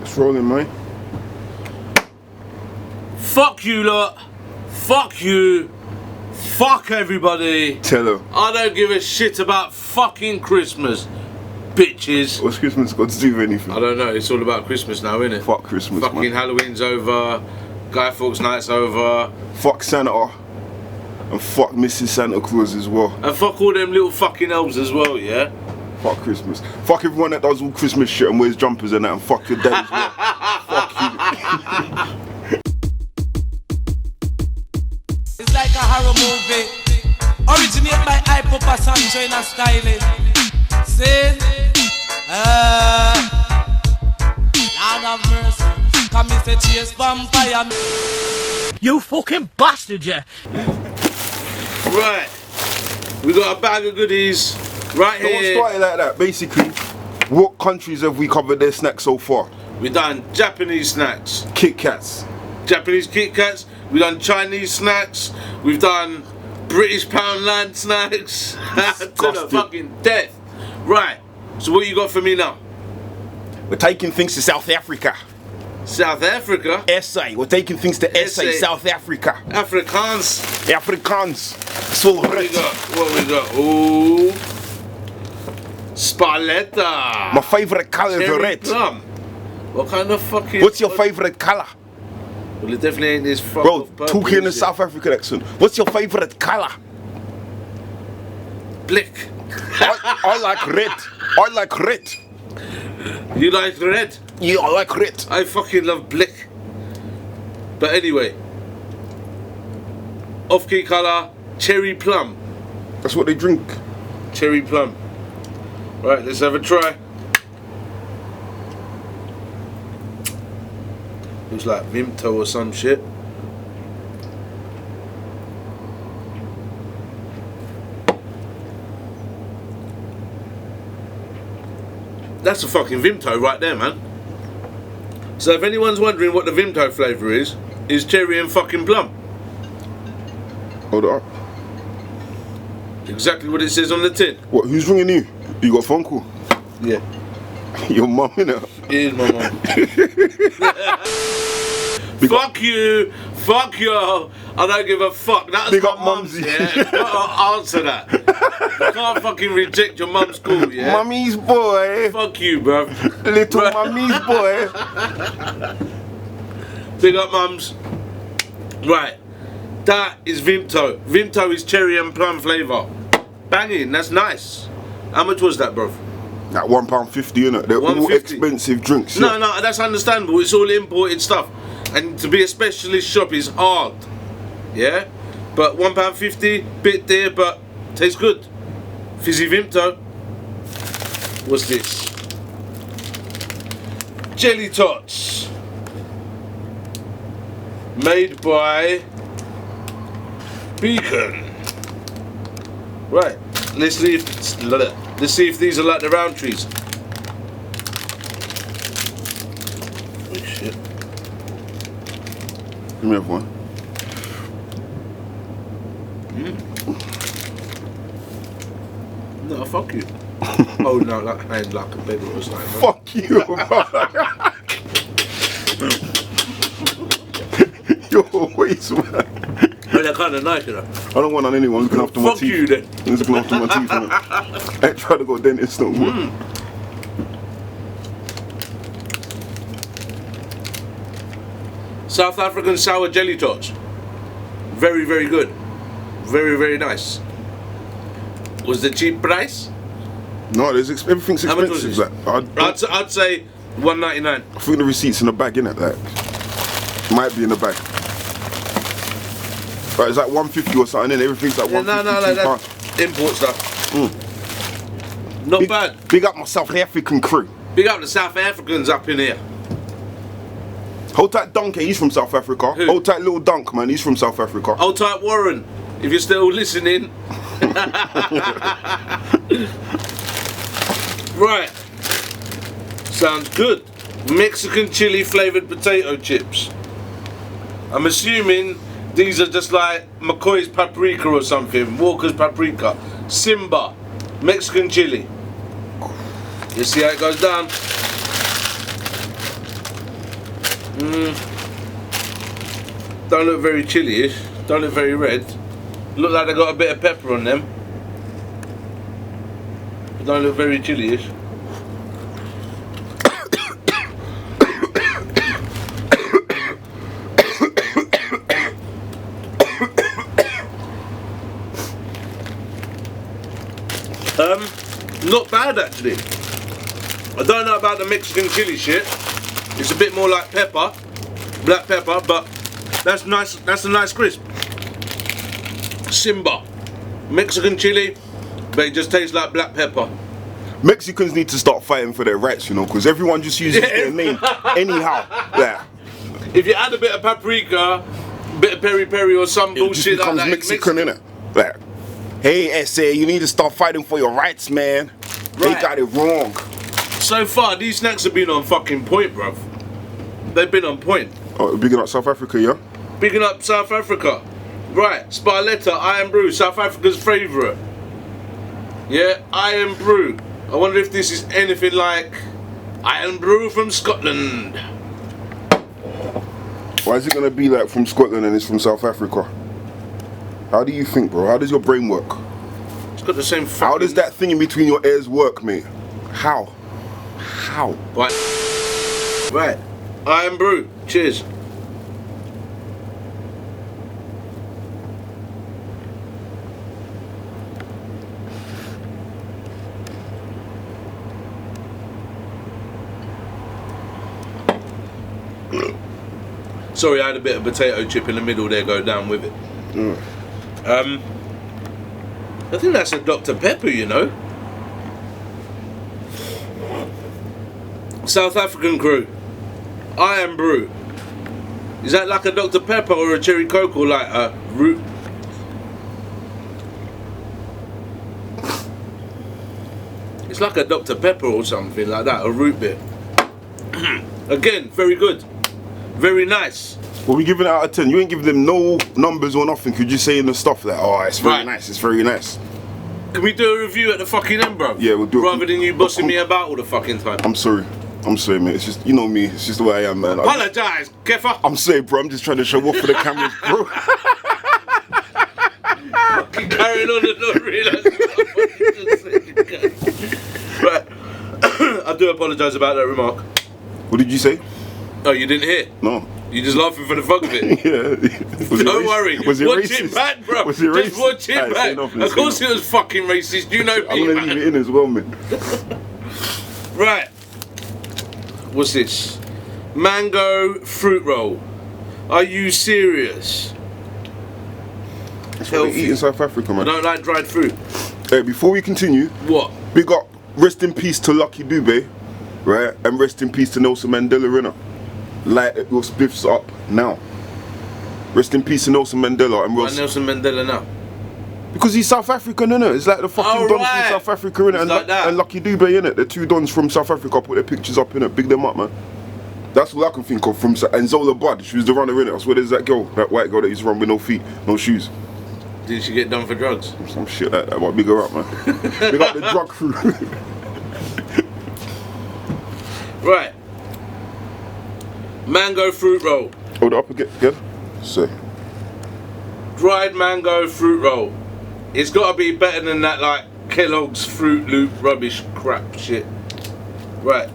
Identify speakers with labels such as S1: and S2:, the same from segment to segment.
S1: It's rolling, mate.
S2: Fuck you lot. Fuck you. Fuck everybody.
S1: Tell her.
S2: I don't give a shit about fucking Christmas. Bitches.
S1: What's Christmas got to do with anything?
S2: I don't know, it's all about Christmas now, innit?
S1: Fuck Christmas,
S2: fucking
S1: man.
S2: Halloween's over. Guy Fawkes Night's over.
S1: Fuck Santa. And fuck Mrs. Santa Claus as well.
S2: And fuck all them little fucking elves as well, yeah?
S1: Fuck Christmas. Fuck everyone that does all Christmas shit and wears jumpers and that, and fuck your dad as well. Fuck you.
S3: It's like a horror movie. Originated by Papa Sancho in a styling. Sin. Lord of mercy. Come and say cheers vampire.
S4: You fucking bastard, yeah.
S2: Right. We got a bag of goodies right
S1: Don't
S2: here.
S1: start it like that. Basically, what countries have we covered their snacks so far?
S2: We done Japanese snacks.
S1: Kit Kats.
S2: Japanese Kit Kats. We done Chinese snacks. We've done British Poundland snacks. To the fucking death. Right. So what you got for me now?
S1: We're taking things to South Africa.
S2: South Africa?
S1: SA. We're taking things to SA, South Africa.
S2: Afrikaans.
S1: Afrikaans. So
S2: What we got? What we got? Ooh. Spaletta.
S1: My favourite colour is
S2: Cherry
S1: red.
S2: plum. What kind of fucking...
S1: What's your favourite colour?
S2: Well, it definitely ain't this fuck
S1: Bro,
S2: off purple,
S1: talking in a
S2: is it?
S1: South African accent. What's your favourite colour?
S2: Blick.
S1: I like red. I like red.
S2: You like red?
S1: Yeah, I like red.
S2: I fucking love blick. But anyway. Off-key colour, cherry plum.
S1: That's what they drink.
S2: Cherry plum. Right, let's have a try. Looks like Vimto or some shit. That's a fucking Vimto right there, man. So if anyone's wondering what the Vimto flavour is cherry and fucking plum.
S1: Hold up.
S2: Exactly what it says on the tin.
S1: What, who's ringing you? You got a phone call?
S2: Yeah.
S1: Your mum, innit?
S2: Here's my mum. Fuck you. Fuck you. I don't give a fuck. That's
S1: Big
S2: my
S1: up
S2: mum's,
S1: mumsy.
S2: yeah. You gotta answer that. You can't fucking reject your mum's call, yeah?
S1: Mummy's boy.
S2: Fuck you, bruv.
S1: Little mummy's boy.
S2: Big up, mums. Right. That is Vimto. Vimto is cherry and plum flavour. Banging. That's nice. How much was that, bruv?
S1: Like £1.50, innit? They're all
S2: £1.50.
S1: expensive drinks.
S2: No,
S1: yeah.
S2: no, that's understandable. It's all imported stuff. And to be a specialist shop is hard. Yeah? But £1.50, bit there, but tastes good. Fizzy Vimto. What's this? Jelly tots. Made by Beacon. Right. Let's see if these are like the round trees. Oh shit.
S1: Give me one.
S2: No, fuck you. Oh no, like hand like a baby or something.
S1: Fuck you, You're always man.
S2: But they're kind of nice, you know.
S1: I don't want on anyone looking after my
S2: Fuck
S1: teeth.
S2: you then.
S1: Who's looking after my teeth, innit? I ain't trying to go dentist no more.
S2: South African sour jelly tots. Very, very good. Very, very nice. Was the cheap price?
S1: No, everything's
S2: How much was
S1: expensive.
S2: this?
S1: Like,
S2: I'd say $1.99.
S1: I think the receipt's in the bag, innit? Like, might be in the bag. Right, it's like $1.50 or something, and everything's like
S2: Yeah,
S1: $1.50.
S2: no, like that import stuff. Not bad.
S1: Big up my South African crew.
S2: Big up the South Africans up in here.
S1: Hold tight Donkey, he's from South Africa.
S2: Who?
S1: Hold tight Little Dunk, man, he's from South Africa.
S2: Hold tight Warren, if you're still listening. Right. Sounds good. Mexican chili flavoured potato chips. I'm assuming these are just like McCoy's paprika or something. Walker's paprika. Simba Mexican chili. You see how it goes down? Don't look very chili-ish. Don't look very red. Look like they got a bit of pepper on them. Don't look very chili-ish. Not bad actually. I don't know about the Mexican chili shit. It's a bit more like pepper, black pepper, but that's nice. That's a nice crisp. Simba, Mexican chili, but it just tastes like black pepper.
S1: Mexicans need to start fighting for their rights, you know, because everyone just uses their name anyhow. Yeah.
S2: If you add a bit of paprika, bit of peri peri or some
S1: It just
S2: bullshit like
S1: becomes
S2: that,
S1: Mexican, innit? Like, hey, SA, you need to start fighting for your rights, man. They
S2: Right.
S1: got it wrong.
S2: So far, these snacks have been on fucking point, bruv. They've been on point.
S1: Oh, bigging up South Africa, yeah?
S2: Picking up South Africa. Right, Spar Iron Brew, South Africa's favourite. Yeah, Iron Brew. I wonder if this is anything like Iron Brew from Scotland.
S1: Why is it gonna be like from Scotland and it's from South Africa? How do you think, bro? How does your brain work?
S2: It's got the same
S1: How does that thing in between your ears work, mate? How? How?
S2: Right. Right. Iron Brew. Cheers. Sorry, I had a bit of potato chip in the middle there, go down with it. I think that's a Dr. Pepper, you know. South African crew. Iron Brew. Is that like a Dr. Pepper or a cherry coke or like a root? It's like a Dr. Pepper or something like that, a root beer. Again, very good. Very nice.
S1: What we giving it out of 10? You ain't giving them no numbers or nothing. Could you say in the stuff that, oh, it's very
S2: Right.
S1: nice, it's very nice.
S2: Can we do a review at the fucking end, bro?
S1: Yeah, we'll do it.
S2: Rather than you bossing me about all the fucking time.
S1: I'm sorry, mate. It's just, you know me. It's just the way I am, man.
S2: Apologise, Kefa.
S1: I'm sorry, bro. I'm just trying to show off for the cameras, bro.
S2: Keep carrying on and not realising. Right. I do apologise about that remark.
S1: What did you say?
S2: Oh, you didn't hear?
S1: No.
S2: You just laughing for the fuck of it.
S1: Yeah. Was it
S2: Don't
S1: racist?
S2: worry.
S1: Was it
S2: watch
S1: racist?
S2: it back, bro.
S1: Was it
S2: Just
S1: racist?
S2: watch it
S1: Alright, say
S2: back.
S1: nothing,
S2: Of
S1: say
S2: course
S1: nothing.
S2: it was fucking racist. You know
S1: I'm
S2: me,
S1: gonna
S2: man.
S1: leave it in as well, man.
S2: Right. What's this? Mango fruit roll. Are you serious?
S1: That's what they eat in South Africa,
S2: I
S1: man.
S2: don't like dried fruit.
S1: Hey, before we continue,
S2: What?
S1: big up, rest in peace to Lucky Dube, right? And rest in peace to Nelson Mandela, innit? Light your spliffs up now. Rest in peace to Nelson Mandela and
S2: Why
S1: Ross.
S2: Nelson Mandela now?
S1: Because he's South African, innit? It's like the fucking
S2: Oh,
S1: dons
S2: right.
S1: from South Africa, innit?
S2: It's like that.
S1: And Lucky Dube, innit? The two dons from South Africa, put their pictures up, innit? Big them up, man. That's what I can think of from. And Zola Bud, she was the runner, innit? I swear there's that girl, that white girl that used to run with no feet, no shoes.
S2: Did she get done for drugs?
S1: Some shit like that, but big her up, man. Big up the drug crew.
S2: Right. Mango fruit roll.
S1: Hold it up again. So.
S2: Dried mango fruit roll. It's got to be better than that, like Kellogg's Fruit Loop rubbish crap shit. Right.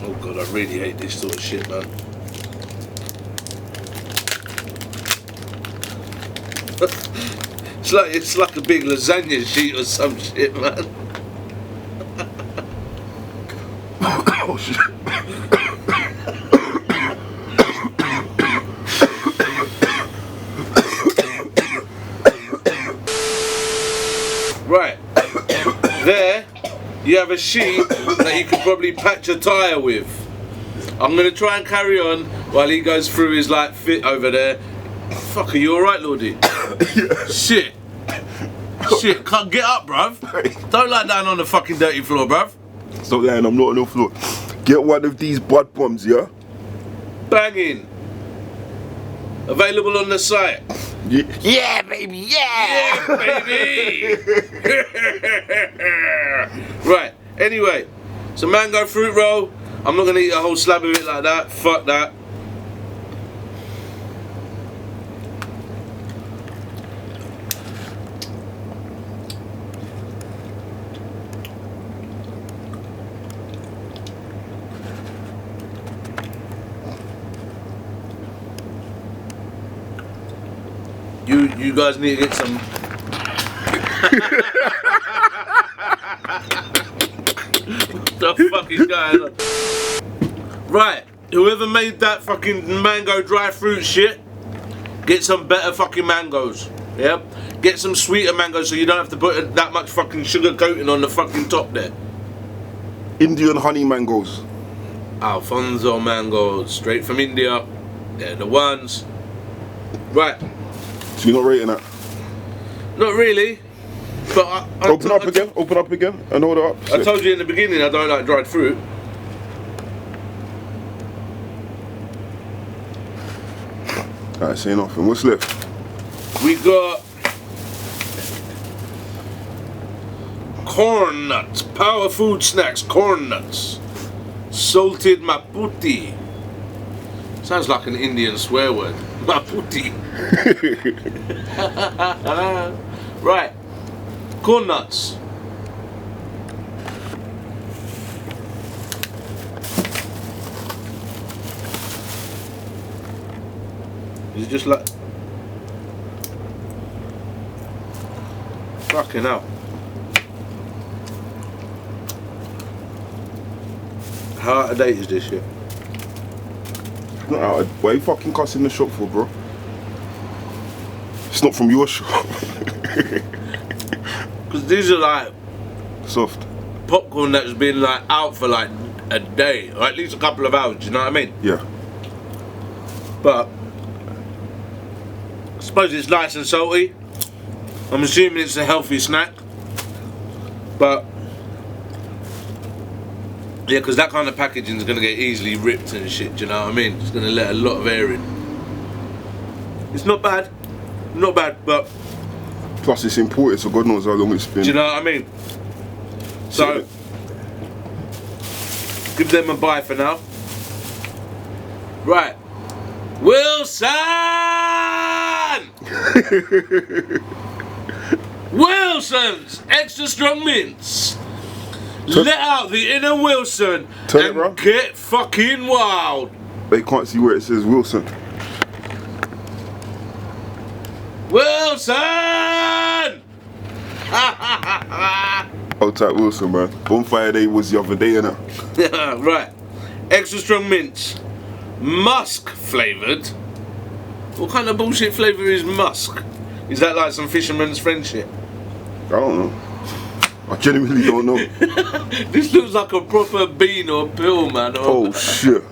S2: Oh god, I really hate this sort of shit, man. It's like a big lasagna sheet or some shit, man.
S1: Oh shit.
S2: Right. There, you have a sheet that you could probably patch a tyre with. I'm going to try and carry on while he goes through his like fit over there. Fuck, are you alright, Lordy? Shit. Shit, can't get up, bruv. Don't lie down on the fucking dirty floor, bruv.
S1: Stop lying, I'm not on the floor. Get one of these bud bombs, yeah?
S2: Banging. Available on the site.
S1: Yeah, baby, yeah!
S2: Yeah, baby! Right, anyway, It's a mango fruit roll. I'm not gonna eat a whole slab of it like that. Fuck that. You guys need to get some. What the fuck is going on? Right, whoever made that fucking mango dry fruit shit, get some better fucking mangoes. Yep. Get some sweeter mangoes so you don't have to put that much fucking sugar coating on the fucking top there.
S1: Indian honey mangoes.
S2: Alfonso mangoes, straight from India. They're the ones. Right.
S1: So you're not rating that?
S2: Not really. But
S1: open up again and hold it up.
S2: I told you in the beginning I don't like dried fruit.
S1: Alright, say nothing. What's left?
S2: We got corn nuts, power food snacks, corn nuts, salted maputi. Sounds like an Indian swear word. Maputi. Right. Corn nuts. Is it just like fucking hell? How out of date is this shit?
S1: It's not out of, why are you fucking cussing the shop for, bro? It's not from your shop.
S2: Because these are like
S1: Soft.
S2: popcorn that's been like out for like a day or at least a couple of hours. Do you know what I mean?
S1: Yeah.
S2: But I suppose it's nice and salty. I'm assuming it's a healthy snack. But yeah, because that kind of packaging is going to get easily ripped and shit. Do you know what I mean? It's going to let a lot of air in. It's not bad. Not bad, but
S1: Plus it's imported, so God knows how long it's been.
S2: do you know what I mean? So give them a buy for now. Right. Wilson! Wilson's extra strong mints. Let out the inner Wilson
S1: Turn it
S2: and
S1: round.
S2: get fucking wild.
S1: They can't see where it says Wilson.
S2: Wilson!
S1: Hold tight, Wilson, man. Bonfire Day was the other day, innit?
S2: Right. Extra strong mints. Musk flavoured. What kind of bullshit flavour is musk? Is that like some fisherman's friend shit?
S1: I don't know. I genuinely don't know.
S2: This looks like a proper bean or pill, man. Or
S1: Oh shit.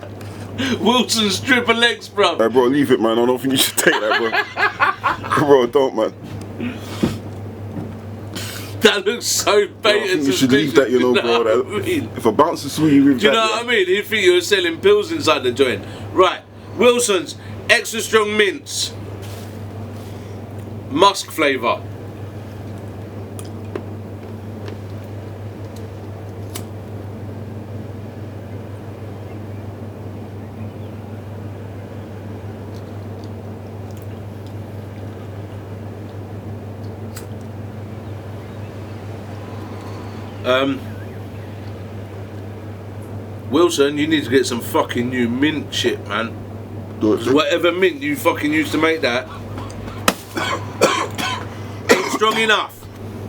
S2: Wilson's triple X, bro.
S1: Hey, bro, leave it, man. I don't think you should take that, bro. Bro, don't, man.
S2: That looks so bait
S1: I
S2: and
S1: think you should leave that, you know, bro.
S2: what I mean?
S1: If a bouncer saw you with
S2: Do you
S1: that,
S2: know what I mean? He'd think you were selling pills inside the joint. Right. Wilson's extra strong mints. Musk flavour. Wilson, you need to get some fucking new mint shit, man. Whatever mint you fucking used to make that ain't strong enough.